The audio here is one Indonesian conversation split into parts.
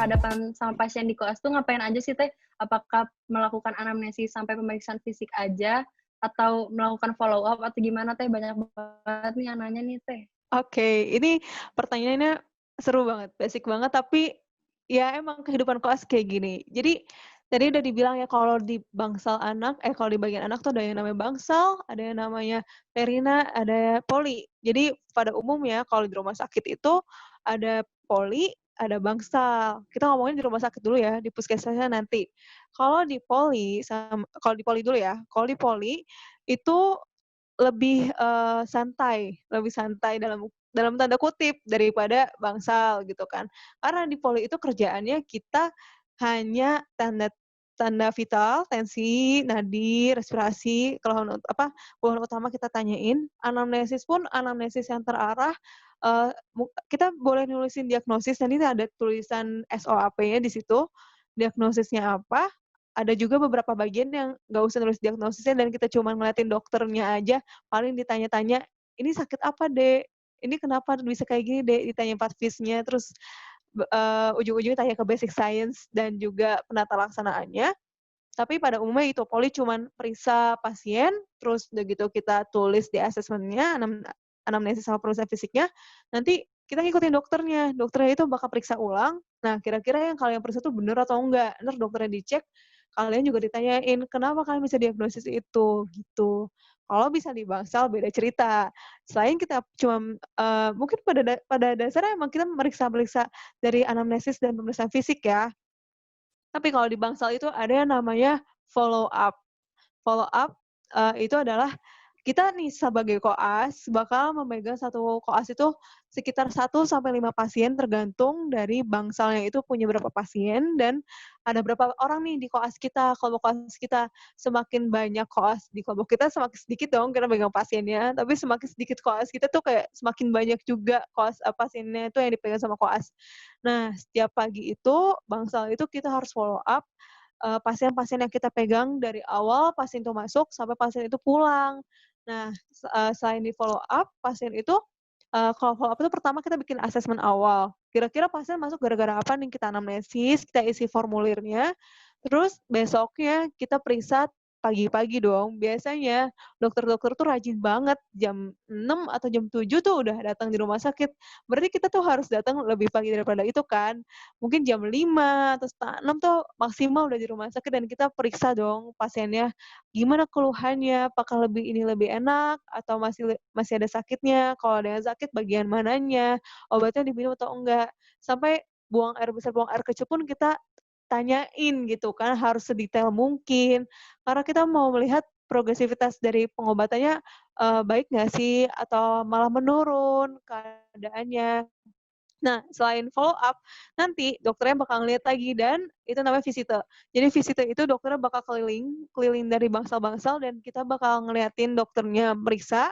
berhadapan sama pasien di koas tuh ngapain aja sih Teh? Apakah melakukan anamnesis sampai pemeriksaan fisik aja atau melakukan follow up atau gimana Teh? Banyak banget nih yang nanya nih Teh. Oke, ini pertanyaannya seru banget, basic banget, tapi ya emang kehidupan koas kayak gini. Jadi tadi udah dibilang ya kalau di bangsal anak, kalau di bagian anak tuh ada yang namanya bangsal, ada yang namanya perina, ada poli. Jadi pada umumnya kalau di rumah sakit itu ada poli, ada bangsal. Kita ngomongin di rumah sakit dulu ya, di puskesmasnya nanti. Kalau di poli dulu ya, kalau di poli itu lebih santai dalam tanda kutip daripada bangsal gitu kan. Karena di poli itu kerjaannya kita hanya tanda vital, tensi, nadi, respirasi, keluhan utama kita tanyain, anamnesis pun anamnesis yang terarah, kita boleh nulisin diagnosis, nanti ada tulisan SOAP-nya di situ, diagnosisnya apa, ada juga beberapa bagian yang nggak usah nulis diagnosisnya dan kita cuma ngeliatin dokternya aja, paling ditanya-tanya, "Ini sakit apa, Dek? Ini kenapa bisa kayak gini, Dek?" Ditanya 4 FIS-nya, terus ujung-ujungnya tanya ke basic science dan juga penata laksanaannya. Tapi pada umumnya itu, poli cuman periksa pasien, terus udah gitu kita tulis di asesmennya, anamnesis sama pemeriksaan fisiknya, nanti kita ngikutin dokternya itu bakal periksa ulang, nah kira-kira yang kalian periksa tuh bener atau enggak, entar dokternya dicek, kalian juga ditanyain, "Kenapa kalian bisa diagnosis itu?" Gitu. Kalau bisa di bangsal beda cerita. Selain kita cuma, mungkin pada dasarnya emang kita meriksa-meriksa dari anamnesis dan pemeriksaan fisik ya, tapi kalau di bangsal itu ada yang namanya follow up. Follow up, itu adalah kita nih sebagai koas bakal memegang satu koas itu sekitar 1 sampai 5 pasien tergantung dari bangsalnya itu punya berapa pasien dan ada berapa orang nih di koas kita. Kelompok koas kita semakin banyak koas di kelompok kita semakin sedikit dong kita pegang pasiennya, tapi semakin sedikit koas kita tuh kayak semakin banyak juga pasiennya itu yang dipegang sama koas. Nah, setiap pagi itu bangsal itu kita harus follow up pasien-pasien yang kita pegang dari awal pasien itu masuk sampai pasien itu pulang. Nah, selain di follow up, pasien itu, kalau follow up itu pertama kita bikin asesmen awal. Kira-kira pasien masuk gara-gara apa nih, kita anamnesis, kita isi formulirnya, terus besoknya kita periksa pagi-pagi dong. Biasanya dokter-dokter tuh rajin banget, jam 6 atau jam 7 tuh udah datang di rumah sakit. Berarti kita tuh harus datang lebih pagi daripada itu kan. Mungkin jam 5 atau 5:30 tuh maksimal udah di rumah sakit dan kita periksa dong pasiennya, gimana keluhannya, apakah ini lebih enak atau masih ada sakitnya, kalau ada yang sakit bagian mananya, obatnya diminum atau enggak. Sampai buang air besar, buang air kecil pun kita tanyain gitu kan, harus sedetail mungkin. Karena kita mau melihat progresivitas dari pengobatannya, baik nggak sih atau malah menurun keadaannya. Nah, selain follow up, nanti dokternya bakal ngeliat lagi dan itu namanya visite. Jadi visite itu dokternya bakal keliling dari bangsal-bangsal dan kita bakal ngeliatin dokternya meriksa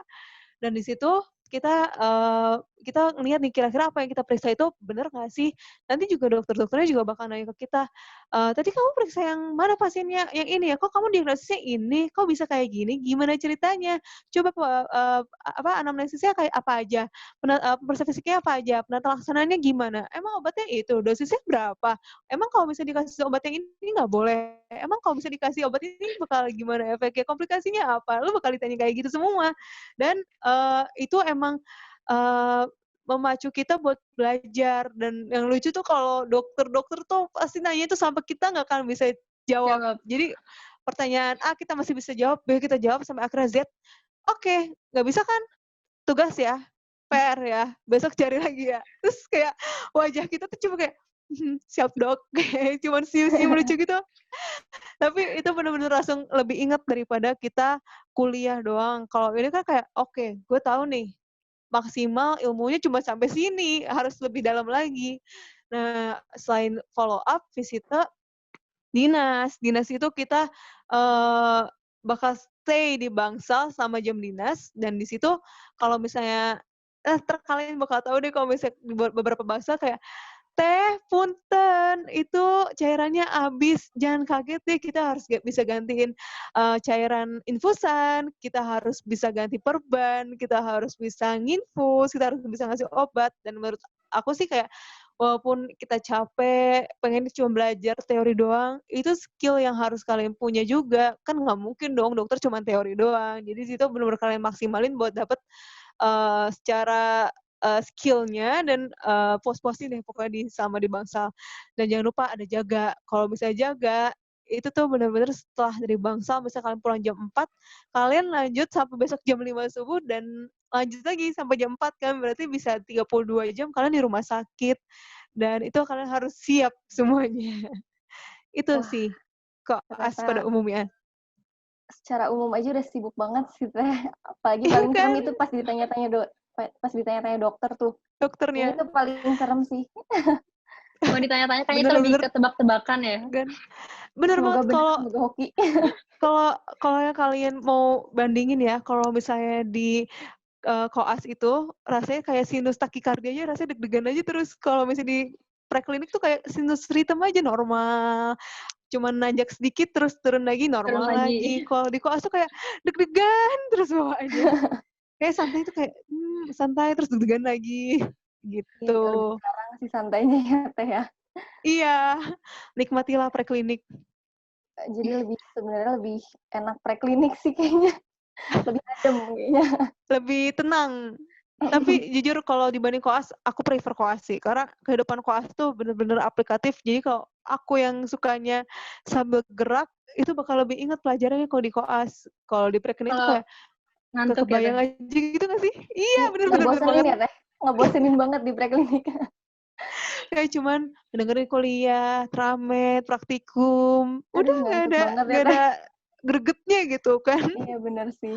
dan di situ kita ngelihat nih kira-kira apa yang kita periksa itu bener nggak sih? Nanti juga dokter-dokternya juga bakal nanya ke kita, "Tadi kamu periksa yang mana pasiennya? Yang ini ya? Kok kamu diagnosisnya ini? Kok bisa kayak gini? Gimana ceritanya? Coba anamnesisnya kayak apa aja? Periksa fisiknya apa aja? Penata laksanaannya gimana? Emang obatnya itu, dosisnya berapa? Emang kalau misalnya dikasih obat yang ini nggak boleh? Emang kalau misalnya dikasih obat ini bakal gimana efeknya? Komplikasinya apa?" Lu bakal ditanya kayak gitu semua. Dan, itu emang, eee, memacu kita buat belajar dan yang lucu tuh kalau dokter-dokter tuh pasti nanya itu sampai kita nggak akan bisa jawab. Jawab. Jadi pertanyaan A kita masih bisa jawab, B kita jawab sampai akhirnya Z, "Oke, nggak bisa kan? Tugas ya, PR ya, besok cari lagi ya." Terus kayak wajah kita tuh cuma kayak, "Mhm, siap Dok." Kayak cuman senyum-senyum lucu gitu. Tapi itu bener-bener langsung lebih inget daripada kita kuliah doang. Kalau ini kan kayak, oke, gue tahu nih, maksimal ilmunya cuma sampai sini, harus lebih dalam lagi. Nah, selain follow up, visite, dinas. Dinas itu kita, eee, bakal stay di bangsal sama jam dinas, dan di situ kalau misalnya entar kalian bakal tahu deh kalau misalnya di beberapa bangsal kayak, "Teh, punten, itu cairannya habis." Jangan kaget deh, kita harus bisa gantiin, cairan infusan, kita harus bisa ganti perban, kita harus bisa nginfus, kita harus bisa ngasih obat, dan menurut aku sih kayak, walaupun kita capek, pengen cuma belajar teori doang, itu skill yang harus kalian punya juga. Kan nggak mungkin dong dokter cuma teori doang. Jadi di situ bener-bener kalian maksimalin buat dapet, secara, skill-nya dan, puas-puasin deh pokoknya sama di Bangsal. Dan jangan lupa ada jaga. Kalau misalnya jaga, itu tuh bener-bener setelah dari Bangsal misal kalian pulang jam 4, kalian lanjut sampai besok jam 5 subuh dan lanjut lagi sampai jam 4 kan, berarti bisa 32 jam kalian di rumah sakit, dan itu kalian harus siap semuanya. Itu Wah, sih, koas pada ternyata umumnya. secara umum aja udah sibuk banget sih Teh. Apalagi Iya paling serem kan, itu pas ditanya-tanya dokter tuh. Kayaknya dokternya. itu paling serem sih. Mau ditanya-tanya kayaknya itu Bener lebih bener ke tebak-tebakan ya. kan. Bener Semoga banget benar, kalau semoga hoki. kalau kalau yang kalian mau bandingin ya, kalau misalnya di, koas itu rasanya kayak sinus takikardianya rasanya deg-degan aja terus, kalau misalnya di preklinik tuh kayak sinus ritem aja normal, cuman nanjak sedikit terus turun lagi Turun normal lagi. lagi. Kalau di koas tuh kayak deg-degan terus bawaannya. Kayak santai tuh kayak, santai terus deg-degan lagi, Iya, lebih gitu. sekarang sih santainya ya Teh ya. Iya, nikmatilah preklinik. Jadi sebenarnya lebih enak preklinik sih kayaknya. Lebih adem kayaknya. Lebih tenang. Tapi jujur kalau dibanding koas, aku prefer koas sih. Karena kehidupan koas tuh bener-bener aplikatif. Jadi kalau aku yang sukanya sambil gerak, itu bakal lebih ingat pelajarannya kalau di koas. Kalau di preklinik tuh Kalau kayak nggak ngantuk ya Teh. kebayang aja gitu nggak sih? Iya, bener bener bener Ngebosenin banget. ya Teh. Ngebosenin banget di preklinik. Kayak cuman dengerin kuliah, tramed, praktikum, Aduh udah ngantuk banget ya nggak Teh. ada gregetnya gitu kan. Iya bener sih.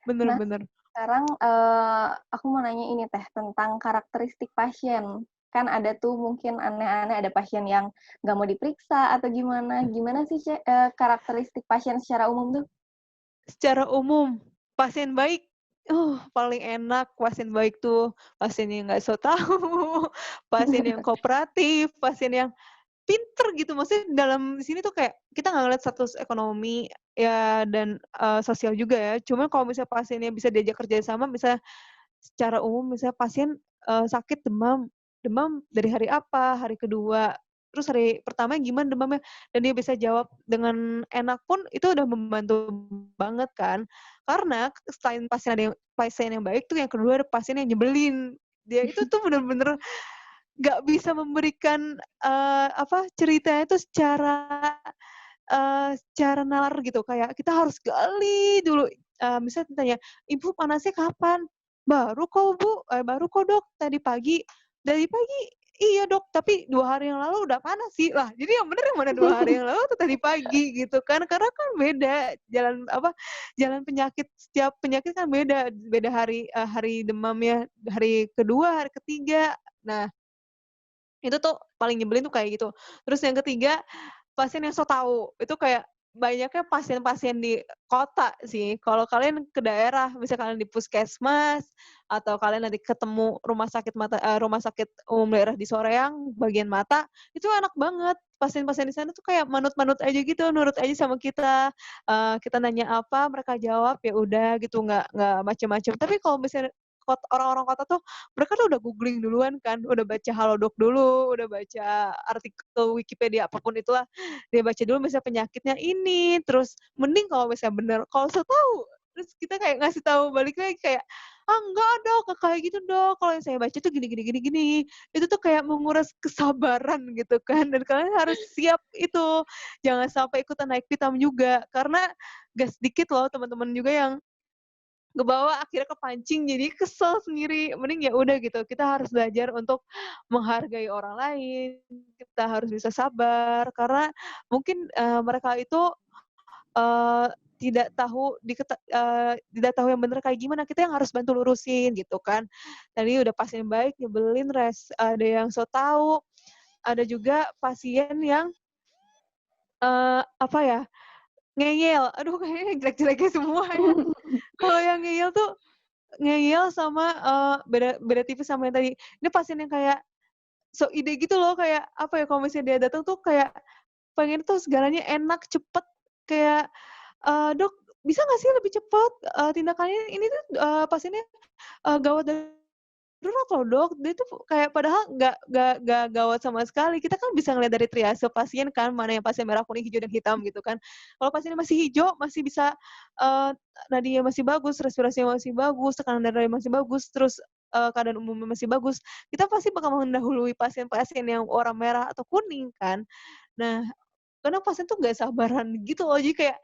Bener Nah bener. sekarang aku mau nanya ini Teh tentang karakteristik pasien. Kan ada tuh mungkin aneh-aneh, ada pasien yang nggak mau diperiksa atau gimana. Gimana sih karakteristik pasien secara umum tuh? Secara umum, pasien baik, paling enak pasien baik tuh, pasien yang nggak so tahu, pasien yang kooperatif, pasien yang pinter gitu. Maksudnya dalam sini tuh kayak kita nggak ngeliat status ekonomi ya dan, sosial juga ya. Cuma kalau misalnya pasiennya bisa diajak kerja sama, misalnya secara umum misalnya pasien, sakit demam, demam dari hari apa, hari kedua, terus hari pertama gimana demamnya, dan dia bisa jawab dengan enak pun itu udah membantu banget kan. Karena selain pasien yang baik tuh yang kedua ada pasien yang nyebelin. Dia itu tuh bener-bener nggak bisa memberikan, ceritanya itu secara nalar gitu, kayak kita harus gali dulu, misalnya ditanya, "Ibu panasnya kapan?" Baru kok Dok, tadi pagi." "Dari pagi?" "Iya Dok, tapi 2 hari yang lalu udah panas sih." Lah, jadi yang bener yang mana 2 hari yang lalu atau tadi pagi gitu kan, karena kan beda jalan penyakit, setiap penyakit kan beda, beda hari demamnya, hari kedua, hari ketiga. Nah, itu tuh paling nyebelin tuh kayak gitu. Terus yang ketiga, pasien yang so tau, itu kayak banyaknya pasien-pasien di kota sih. Kalau kalian ke daerah, misal kalian di puskesmas, atau kalian nanti ketemu rumah sakit umum daerah di Soreang, bagian mata, itu enak banget. Pasien-pasien di sana tuh kayak manut-manut aja gitu, nurut aja sama kita. Kita nanya apa, mereka jawab, ya udah gitu, nggak macem-macem. Tapi kalau misalnya orang-orang kota tuh mereka tuh udah googling duluan kan, udah baca Halodoc dulu, udah baca artikel Wikipedia apapun itulah, dia baca dulu misalnya penyakitnya ini, terus mending kalau misalnya bener, kalau so tahu, terus kita kayak ngasih tahu balik lagi kayak, "Ah enggak Dok, nggak kayak gitu Dok, kalau yang saya baca tuh gini gini gini gini." Itu tuh kayak menguras kesabaran gitu kan, dan kalian harus siap itu, jangan sampai ikutan naik pitam juga, karena gak sedikit loh teman-teman juga yang ngebawa akhirnya kepancing jadi kesel sendiri, mending ya udah gitu, kita harus belajar untuk menghargai orang lain, kita harus bisa sabar, karena mungkin, mereka itu, eee, tidak tahu yang bener kayak gimana, kita yang harus bantu lurusin gitu kan. Tadi udah pasien baik, nyebelin, ada yang so tau, ada juga pasien yang, apa ya, ngeyel, aduh kayaknya jelek-jeleknya semua ya. Kalau yang ngeyel tuh ngeyel sama, beda beda tipis sama yang tadi. Ini pasien yang kayak so ide gitu loh, kayak apa ya, kalau misalnya dia datang tuh kayak pengen tuh segalanya enak, cepet, kayak, "Dok, bisa nggak sih lebih cepet, tindakannya ini tuh, pasiennya, gawat darurat loh Dok, dia tuh kayak padahal nggak gawat sama sekali. Kita kan bisa ngeliat dari triase pasien kan, mana yang pasien merah, kuning, hijau, dan hitam gitu kan. Kalau pasiennya masih hijau, masih bisa, nadinya masih bagus, respirasinya masih bagus, tekanan darahnya masih bagus, terus, keadaan umumnya masih bagus, kita pasti bakal mendahului pasien-pasien yang warna merah atau kuning kan. Nah, kadang pasien tuh nggak sabaran gitu loh, jadi kayak,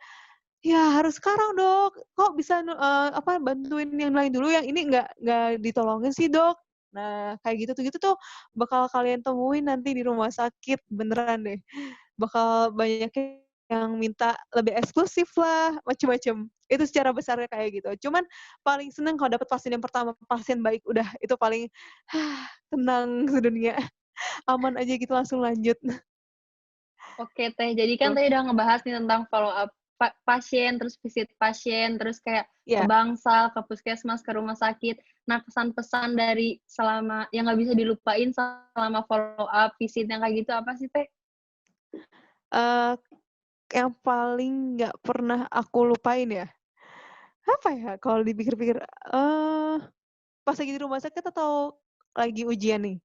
"Ya harus sekarang Dok, kok bisa bantuin yang lain dulu, yang ini nggak ditolongin sih Dok?" Nah, kayak gitu-gitu tuh bakal kalian temuin nanti di rumah sakit, beneran deh. Bakal banyak yang minta lebih eksklusif lah, macem-macem. Itu secara besarnya kayak gitu. Cuman paling seneng kalau dapet pasien yang pertama, pasien baik, udah itu paling, tenang sedunia, aman aja gitu langsung lanjut. Oke Teh, jadi kan Tuh, tadi udah ngebahas nih tentang follow up pasien, terus visit pasien, terus kayak ke iya. bangsal, ke puskesmas, ke rumah sakit. Nah, pesan-pesan dari selama yang nggak bisa dilupain selama follow up visit yang kayak gitu apa sih Teh? Eee, yang paling nggak pernah aku lupain ya, apa ya kalau dipikir-pikir, pas lagi di rumah sakit atau lagi ujian nih?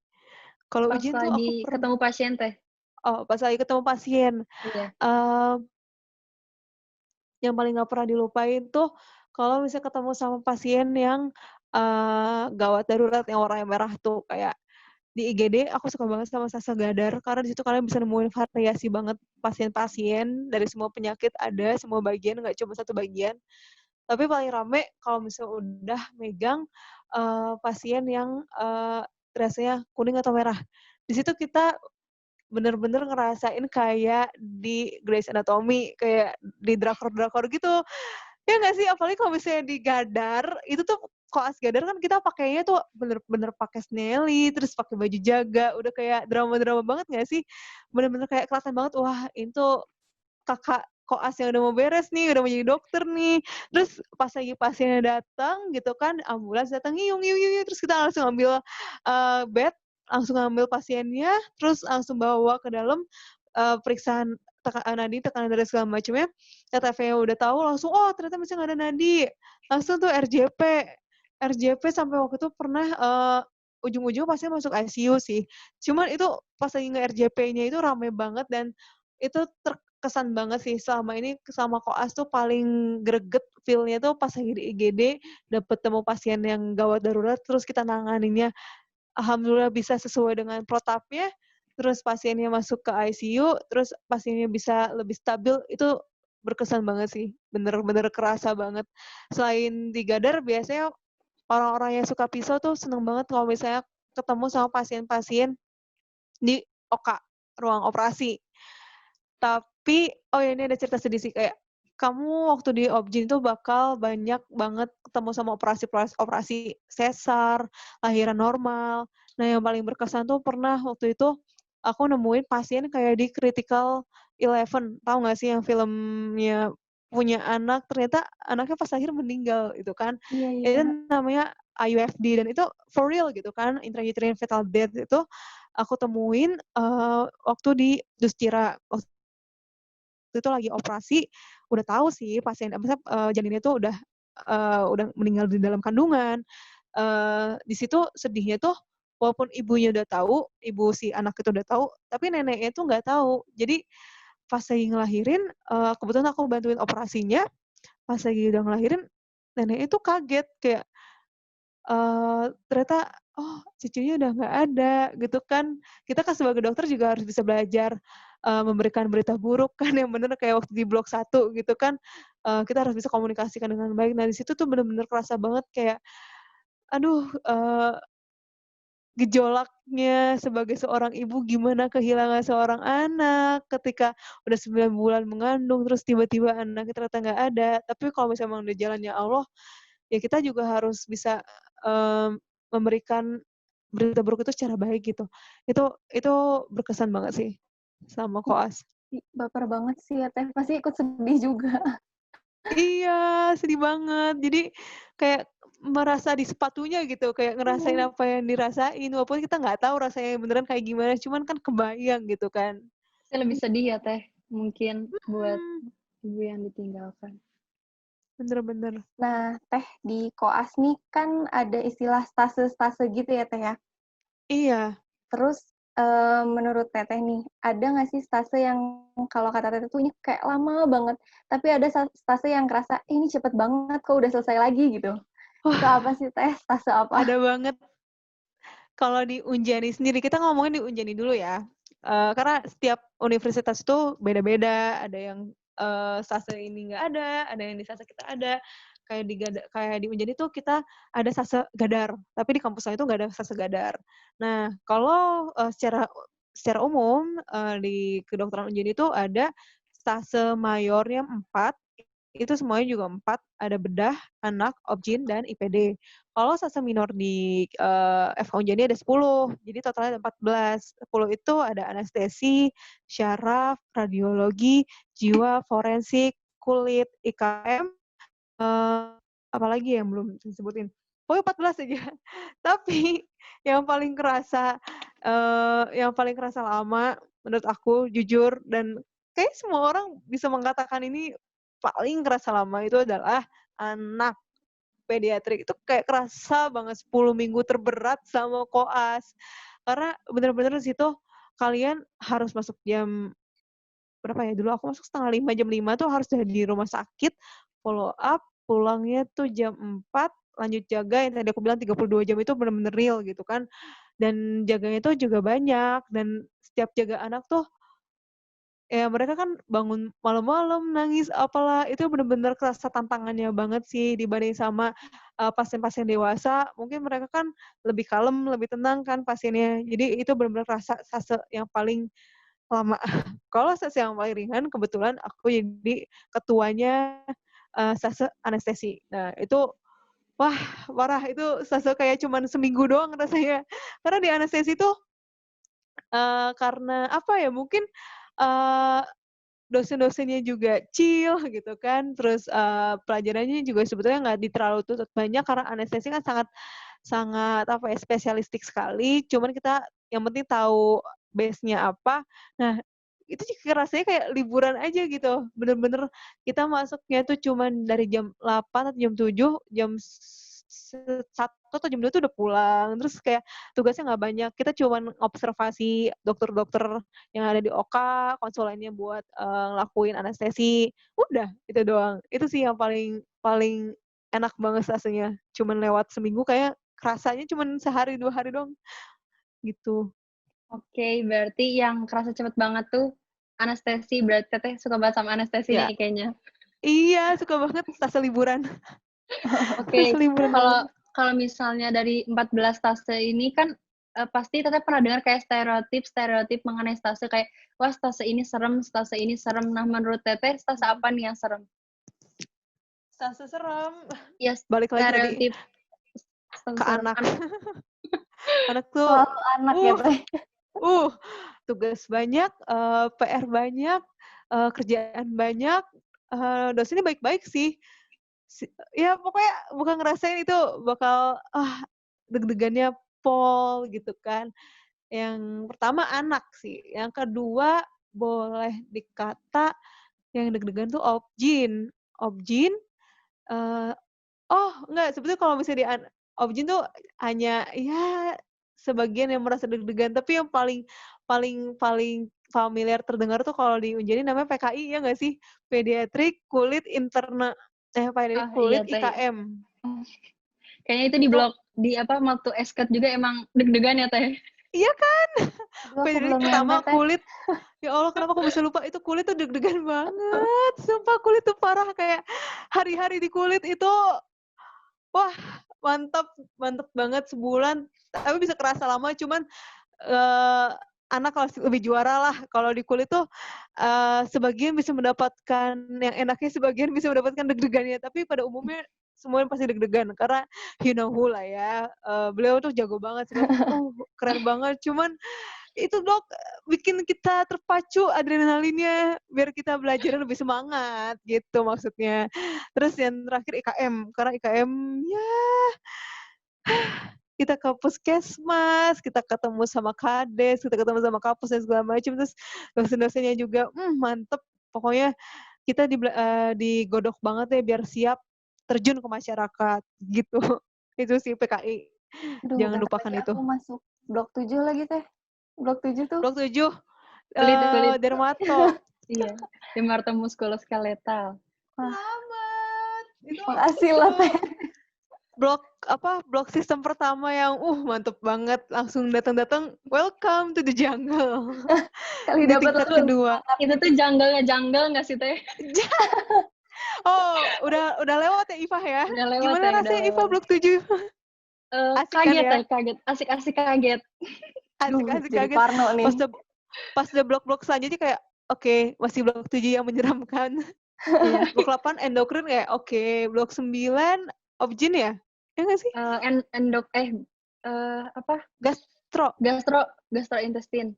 Kalau Pas ujian tuh lagi aku pernah, ketemu pasien Teh? pas lagi ketemu pasien, Iya. eee, yang paling nggak pernah dilupain tuh kalau misalnya ketemu sama pasien yang, gawat darurat yang warnanya merah tuh, kayak di IGD aku suka banget sama Sasa Gadar, karena di situ kalian bisa nemuin variasi banget pasien-pasien dari semua penyakit ada, semua bagian, nggak cuma satu bagian. Tapi paling rame kalau misalnya udah megang, pasien yang, rasanya kuning atau merah. Di situ kita bener-bener ngerasain kayak di Grey's Anatomy, kayak di drakor-drakor gitu. Ya nggak sih? Apalagi kalau misalnya di Gadar, itu tuh koas Gadar kan kita pakainya tuh bener-bener pakai sneli, terus pakai baju jaga, udah kayak drama-drama banget nggak sih? Bener-bener kayak kelihatan banget, wah ini tuh kakak koas yang udah mau beres nih, udah mau jadi dokter nih. Terus pas lagi pasiennya datang gitu kan, ambulans datang, "Ngiyung ngiyung ngiyung," terus kita langsung ambil, bed, langsung ngambil pasiennya, terus langsung bawa ke dalam, periksaan nadi, tekanan darah segala macamnya. TTV-nya udah tahu langsung, "Oh ternyata masih nggak ada nadi." Langsung tuh RJP. RJP sampai waktu itu pernah, ujung-ujungnya pasien masuk ICU sih. Cuman itu pas lagi nge-RJP-nya itu rame banget dan itu terkesan banget sih selama ini selama koas tuh paling greget feel-nya tuh pas lagi di IGD dapet temu pasien yang gawat darurat terus kita nanganinnya alhamdulillah bisa sesuai dengan protapnya, terus pasiennya masuk ke ICU, terus pasiennya bisa lebih stabil, itu berkesan banget sih, bener-bener kerasa banget. Selain di Gadar biasanya orang-orang yang suka pisau tuh seneng banget kalau misalnya ketemu sama pasien-pasien di OK, ruang operasi. Tapi oh ya ini ada cerita sedih sih, kayak kamu waktu di Objin tuh bakal banyak banget ketemu sama operasi sesar, lahiran normal. Nah, yang paling berkesan tuh pernah waktu itu aku nemuin pasien kayak di Critical 11, tahu nggak sih yang filmnya punya anak, ternyata anaknya pas lahir meninggal itu kan. Iya Itu iya. namanya IUFD dan itu for real gitu kan, intrauterine fetal death itu aku temuin, waktu di Dustira. Waktu itu lagi operasi, udah tahu sih pasien maksudnya, janinnya tuh udah meninggal di dalam kandungan. Di situ sedihnya tuh walaupun ibunya udah tahu, ibu si anak itu udah tahu, tapi neneknya tuh nggak tahu. Jadi pas lagi ngelahirin, kebetulan aku bantuin operasinya, pas lagi udah ngelahirin, neneknya tuh kaget kayak, ternyata, oh cucunya udah nggak ada gitu kan. Kita kan sebagai dokter juga harus bisa belajar, memberikan berita buruk kan yang bener kayak waktu di blok 1 gitu kan, kita harus bisa komunikasikan dengan baik. Nah di situ tuh bener-bener kerasa banget kayak, aduh, gejolaknya sebagai seorang ibu gimana kehilangan seorang anak ketika udah 9 bulan mengandung, terus tiba-tiba anaknya ternyata nggak ada. Tapi kalau misalnya emang udah jalannya Allah, ya kita juga harus bisa, memberikan berita buruk itu secara baik gitu. Itu berkesan banget sih sama koas. Ih, baper banget sih ya Teh, pasti ikut sedih juga. Iya, sedih banget. Jadi kayak merasa di sepatunya gitu, kayak ngerasain Mhm. apa yang dirasain, walaupun kita nggak tahu rasanya beneran kayak gimana, cuman kan kebayang gitu kan. Pasti lebih sedih ya Teh, mungkin buat Mhm. ibu yang ditinggalkan. bener. Nah, Teh, di koas nih kan ada istilah stase-stase gitu ya, Teh, ya? Iya. Terus, menurut Teteh nih, ada nggak sih stase yang kalau kata Teteh tuh ini kayak lama banget, tapi ada stase yang kerasa, "Ih, ini cepet banget kok udah selesai lagi," gitu. Itu Wah, apa sih, Teh? Stase apa? ada banget. Kalau di Unjani sendiri, kita ngomongin di Unjani dulu ya, karena setiap universitas itu beda-beda, ada yang, sase ini nggak ada yang di sase kita ada. Kayak di Unjani tuh kita ada sase Gadar, tapi di kampus lain itu nggak ada sase Gadar. Nah, kalau, secara umum, di kedokteran Unjani itu ada sase mayornya 4, itu semuanya juga 4, ada bedah, anak, obgyn, dan IPD. Kalau sase minor di, FK Unjani ada 10, jadi totalnya ada 14. 10 itu ada anestesi, syaraf, radiologi, jiwa, forensik, kulit, IKM, eee, apalagi yang belum disebutin. Pokoknya 14 aja. Tapi yang paling kerasa, lama menurut aku jujur dan kayaknya semua orang bisa mengatakan ini paling kerasa lama itu adalah anak. Pediatrik itu kayak kerasa banget 10 minggu terberat sama koas. Karena bener-bener di situ kalian harus masuk jam berapa ya, dulu aku masuk 4:30, jam 5 tuh harus udah di rumah sakit, follow up, pulangnya tuh jam 4, lanjut jaga yang tadi aku bilang 32 jam itu bener-bener real gitu kan. Dan jaganya itu juga banyak, dan setiap jaga anak tuh ya mereka kan bangun malam-malam, nangis, apalah, itu bener-bener kerasa tantangannya banget sih dibanding sama, pasien-pasien dewasa. Mungkin mereka kan lebih kalem, lebih tenang kan pasiennya. Jadi itu bener-bener kerasa fase yang paling lama. Kalau sesi yang paling ringan kebetulan aku jadi ketuanya, sase anestesi. Nah itu, wah parah itu sase kayak cuman seminggu doang rasanya. Karena di anestesi tuh, karena apa ya, mungkin, eee dosen-dosennya juga chill gitu kan, terus, pelajarannya juga sebetulnya nggak terlalu tuntut banyak karena anestesi kan sangat sangat apa ya, spesialistik sekali, cuman kita yang penting tahu base-nya apa. Nah, itu juga rasanya kayak liburan aja gitu, bener-bener kita masuknya tuh cuman dari jam 8 atau jam 7, jam 1 atau jam 2 tuh udah pulang, terus kayak tugasnya nggak banyak, kita cuman observasi dokter-dokter yang ada di OK, konsulennya buat, ngelakuin anestesi, udah itu doang. Itu sih yang paling paling enak banget rasanya, cuman lewat seminggu kayak kerasanya cuman sehari, 2 hari doang, gitu. Oke, berarti yang kerasa cepet banget tuh anestesi, berarti Teteh suka banget sama anestesi Ya, nih kayaknya. iya suka banget stase liburan, stase Oke, liburan banget. kalau kalau misalnya dari 14 stase ini kan, pasti Teteh pernah dengar kayak stereotip mengenai stase kayak, "Wah, stase ini serem, stase ini serem." Nah, menurut Teteh stase Mhm. apa nih yang serem? Stase serem, Ya balik lagi tadi stereotip stase ke serem anak. Anak tuh, selalu anak ya, uh Teh? uh, tugas banyak, PR banyak, kerjaan banyak, dosennya baik-baik sih. Ya pokoknya bukan ngerasain itu bakal, deg-degannya pol gitu kan. Yang pertama anak sih, yang kedua boleh dikata yang deg-degan tuh obgyn. Obgyn, eee oh, enggak, sebetulnya kalau misalnya Objin tuh hanya ya sebagian yang merasa deg-degan, tapi yang paling paling paling familiar terdengar tuh kalau di Unjani namanya PKI, ya nggak sih? Pediatrik Kulit Pediatrik Oh, iya, Kulit Teh. IKM. Kayaknya itu di Itu blok di apa, waktu SKED juga emang deg-degan ya, Teh? iya kan? Aduh, aku Pediatrik belum nyampe, pertama Teh. kulit, ya Allah kenapa aku bisa lupa itu kulit tuh deg-degan banget, sumpah kulit tuh parah kayak hari-hari di kulit itu, wah mantap mantep banget sebulan, tapi bisa kerasa lama cuman Eee, anak kelas lebih juara lah, kalau di kulit tuh, sebagian bisa mendapatkan yang enaknya, sebagian bisa mendapatkan deg-degannya, tapi pada umumnya semuanya pasti deg-degan karena you know who lah ya, beliau tuh jago banget sih, keren banget, cuman itu Dok, bikin kita terpacu adrenalinnya, biar kita belajarnya lebih semangat, gitu maksudnya. Terus yang terakhir IKM, karena IKM ya kita ke puskesmas, kita ketemu sama kades, kita ketemu sama kapus dan segala macam, terus dosen-dosennya juga, mantep, pokoknya kita digodok banget ya biar siap terjun ke masyarakat gitu. Itu sih PKI. Aduh, Jangan bentar lupakan lagi itu. aku masuk blok 7 lagi teh. Blok 7 tuh. Blok 7 Kulit. Dermato. Iya. Dermato muskuloskeletal. Wah, Selamat. Itu makasih loh teh. blok sistem pertama yang mantep banget, langsung datang welcome to the jungle. Kali Di dapat tingkat langsung kedua. Itu tuh jungle nggak sih Teh? Udah lewat ya Iva ya. Udah lewat Gimana ya, udah rasanya Iva lewat. blok 7? Asik kan Kaget ya? kaget. Asik kaget. Duh, Asik jadi kaget. parno nih. Pas udah blok-blok selanjutnya kayak oke, masih blok 7 yang menyeramkan. Iya. Blok 8 endokrin kayak oke, blok 9 obgyn ya? Ya nggak sih? Apa? Gastrointestin.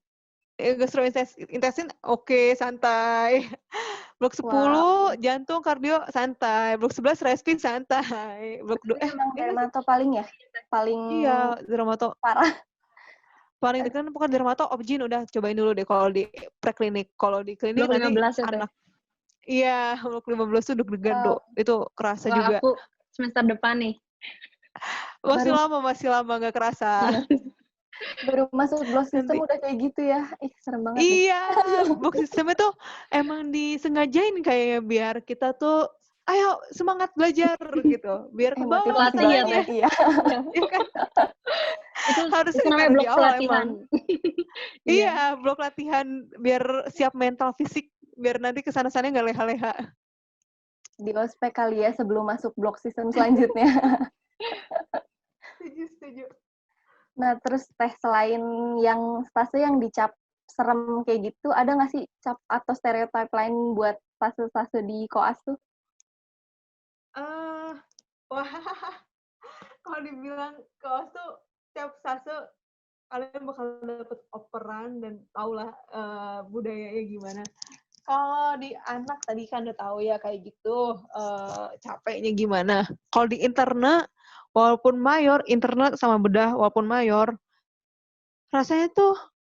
Gastrointestin oke, santai. Blok 10 jantung kardio santai. Blok 11 respi santai. Blok 2 Emang dermato paling ya? Paling iya, dermato. parah. Paling dekat bukan dermato, obgyn udah cobain dulu deh kalau di preklinik. Kalau di klinik Blok nanti 15 ya, Teh? anak. Iya, blok 15 tuh deg-degan tuh. Itu kerasa Wah, juga. aku semester depan nih. Masih lama nggak kerasa. Baru masuk blok sistem Nanti. udah kayak gitu ya. Serem banget Iya, blok sistemnya tuh emang disengajain kayaknya biar kita tuh ayo semangat belajar gitu. Biar ke bawah motivasi Pelatih ya, nilainya. banget, iya. Iya kan? Itu Harusnya namanya dari blok awal pelatihan. Iya, blok latihan biar siap mental fisik, biar nanti kesana-sana nggak leha-leha. Di ospek kali ya sebelum masuk blok sistem selanjutnya. Setuju. Nah, terus teh selain yang stase yang dicap serem kayak gitu, ada nggak sih cap atau stereotype lain buat stase-stase di koas tuh? Wah, kalau dibilang kaos tuh tiap stase kalian bakal dapet operan dan taulah budayanya gimana. Kalau di anak tadi kan udah tahu ya kayak gitu capeknya gimana. Kalau di interna walaupun mayor, interna sama bedah walaupun mayor, rasanya tuh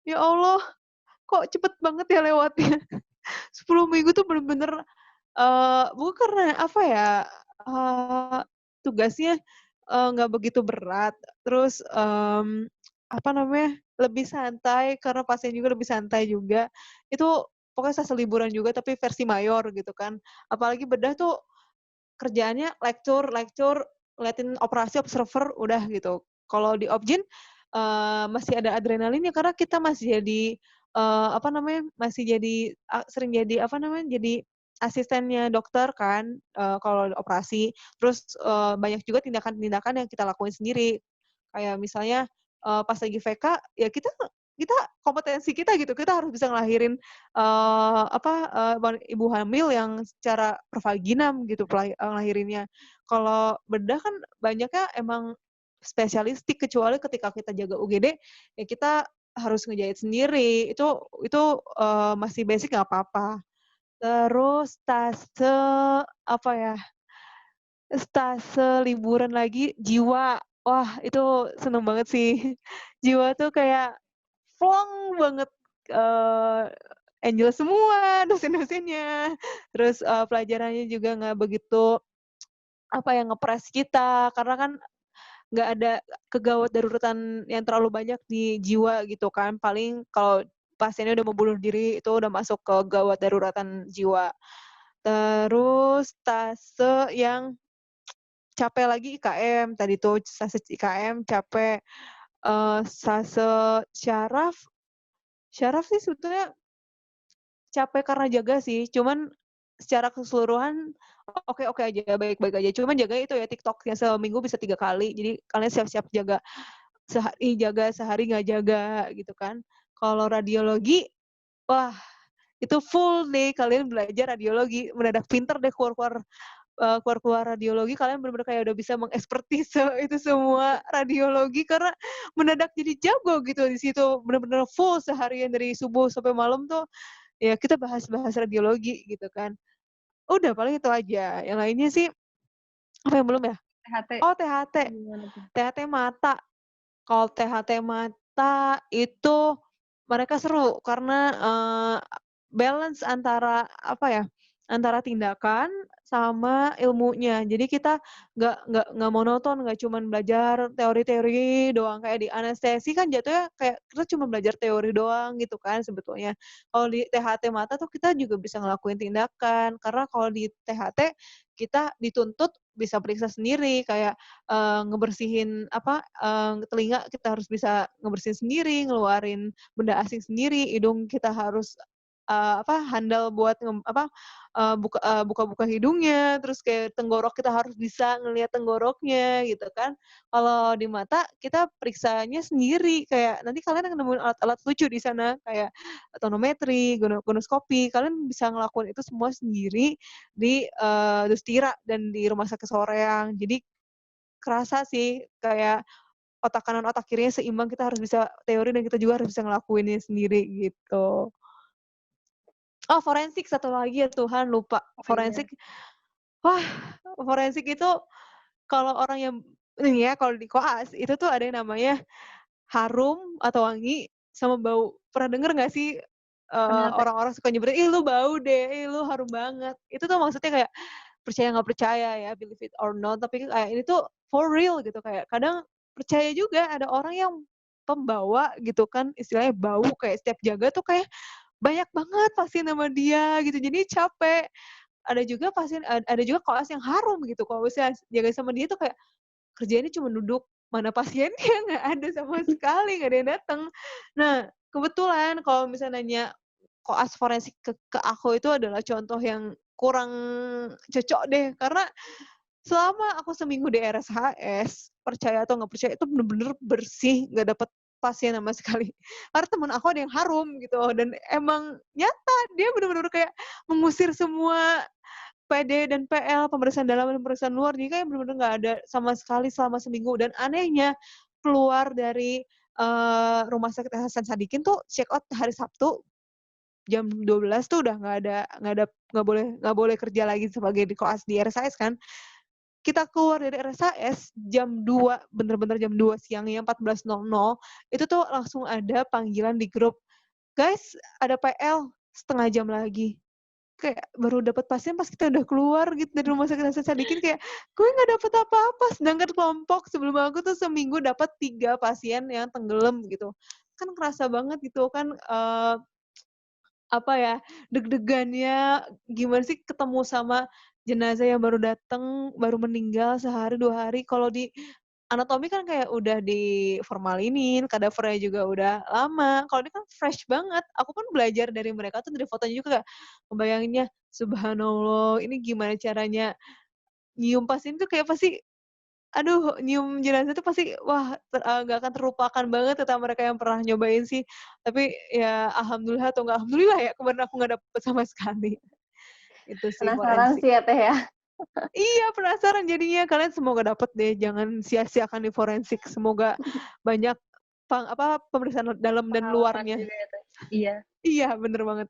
ya Allah kok cepet banget ya lewatnya. 10 minggu tuh bener-bener bukan karena apa ya tugasnya nggak begitu berat, terus apa namanya lebih santai karena pasien juga lebih santai juga. Itu pokoknya sasa liburan juga tapi versi mayor gitu kan. Apalagi bedah tuh kerjaannya lecture, ngeliatin operasi observer udah gitu. Kalau di obgyn masih ada adrenalinnya karena kita masih jadi apa namanya masih jadi sering jadi apa namanya jadi asistennya dokter kan kalau operasi. Terus banyak juga tindakan-tindakan yang kita lakuin sendiri. Kayak misalnya pas lagi VK ya kita kompetensi kita gitu, kita harus bisa ngelahirin ibu hamil yang secara pervaginam gitu ngelahirinnya. Kalau bedah kan banyaknya emang spesialistik, kecuali ketika kita jaga UGD ya kita harus ngejahit sendiri. Itu masih basic nggak apa-apa. Terus stase liburan lagi jiwa. Wah, itu seneng banget sih. Jiwa tuh kayak plong banget angel semua dosen-dosennya. Terus pelajarannya juga nggak begitu ngepres kita karena kan nggak ada kegawat daruratan yang terlalu banyak di jiwa gitu kan. Paling kalau pasiennya udah mau bunuh diri itu udah masuk ke gawat daruratan jiwa. Terus stase yang capek lagi IKM tadi tuh stase IKM capek stase syaraf sih sebetulnya capek karena jaga sih, cuman secara keseluruhan oke-oke aja, baik-baik aja. Cuman jaga itu ya TikTok yang seminggu bisa 3 kali. Jadi kalian siap-siap jaga. Sehari nggak jaga gitu kan. Kalau radiologi, wah itu full deh kalian belajar radiologi. Mendadak pinter deh keluar radiologi, kalian benar-benar kayak udah bisa mengekspertise itu semua radiologi karena mendadak jadi jago gitu di situ. Benar-benar full seharian dari subuh sampai malam tuh ya kita bahas-bahas radiologi gitu kan. Udah paling itu aja. Yang lainnya sih apa yang belum ya? THT. Oh, THT. THT mata. Kalau THT mata itu mereka seru karena balance antara apa ya? antara tindakan sama ilmunya. Jadi kita nggak monoton, nggak cuman belajar teori-teori doang. Kayak di anestesi kan jatuhnya kayak kita cuma belajar teori doang gitu kan sebetulnya. Kalau di THT mata tuh kita juga bisa ngelakuin tindakan. Karena kalau di THT kita dituntut bisa periksa sendiri kayak ngebersihin telinga kita harus bisa ngebersihin sendiri, ngeluarin benda asing sendiri, hidung kita harus handal buat buka-buka hidungnya, terus kayak tenggorok kita harus bisa ngelihat tenggoroknya gitu kan. Kalau di mata kita periksanya sendiri, kayak nanti kalian akan nemuin alat-alat lucu di sana kayak tonometri, gonoskopi, kalian bisa ngelakuin itu semua sendiri di Dustira dan di Rumah Sakit Soreang. Jadi kerasa sih kayak otak kanan otak kirinya seimbang, kita harus bisa teori dan kita juga harus bisa ngelakuinnya sendiri gitu. Oh, forensik satu lagi ya Tuhan, lupa. Oh, iya. Forensik. Wah, forensik itu kalau orang yang ini ya, kalau di koas itu tuh ada yang namanya harum atau wangi sama bau. Pernah denger nggak sih Pernah teh. orang-orang suka nyebutin, ih lu bau deh, ih lu harum banget. Itu tuh maksudnya kayak percaya nggak percaya ya, believe it or not. Tapi kayak ini tuh for real gitu. Kayak kadang percaya juga ada orang yang pembawa gitu kan, istilahnya bau kayak setiap jaga tuh kayak banyak banget pasien sama dia gitu, jadi capek. Ada juga koas yang harum gitu, kalau misalnya jaga sama dia tuh kayak kerjaannya cuma duduk, mana pasiennya nggak ada sama sekali, nggak ada yang datang. Nah, kebetulan kalau misalnya nanya koas forensik ke aku itu adalah contoh yang kurang cocok deh, karena selama aku seminggu di RSHS, percaya atau nggak percaya itu bener-bener bersih, nggak dapet pasien sama sekali. Karena temen aku ada yang harum gitu, dan emang nyata dia bener-bener kayak mengusir semua PD dan PL, pemeriksaan dalam dan pemeriksaan luar, jadi kayak bener-bener nggak ada sama sekali selama seminggu. Dan anehnya keluar dari Rumah Sakit Hasan Sadikin tuh check out hari Sabtu jam 12 tuh udah nggak boleh kerja lagi sebagai di koas di RSHS kan. Kita keluar dari RSHS jam 2, bener-bener jam 2 siangnya 14.00, itu tuh langsung ada panggilan di grup, "Guys, ada PL setengah jam lagi." Kayak baru dapat pasien pas kita udah keluar gitu dari Rumah Sakit Hasan Sadikin, kayak gue nggak dapet apa-apa, sedangkan kelompok sebelum aku tuh seminggu dapat 3 pasien yang tenggelam gitu. Kan kerasa banget gitu kan, deg-degannya gimana sih ketemu sama jenazah yang baru dateng, baru meninggal sehari 2 hari. Kalau di anatomi kan kayak udah diformalinin, kadavernya juga udah lama. Kalau ini kan fresh banget. Aku pun belajar dari mereka tuh, dari fotonya juga kayak ngebayanginnya, subhanallah, ini gimana caranya nyium pasien tuh kayak pasti, aduh, nyium jenazah tuh pasti, wah, nggak akan terlupakan banget kata mereka yang pernah nyobain sih. Tapi ya alhamdulillah atau nggak alhamdulillah ya, kemarin aku nggak dapet sama sekali. Itu sih Penasaran forensik. sih ya Teh ya. Iya, penasaran jadinya. Kalian semoga dapet deh, jangan sia-siakan di forensik. Semoga banyak pemeriksaan dalam dan Pengalaman luarnya. juga ya teh. Iya. Iya, bener banget.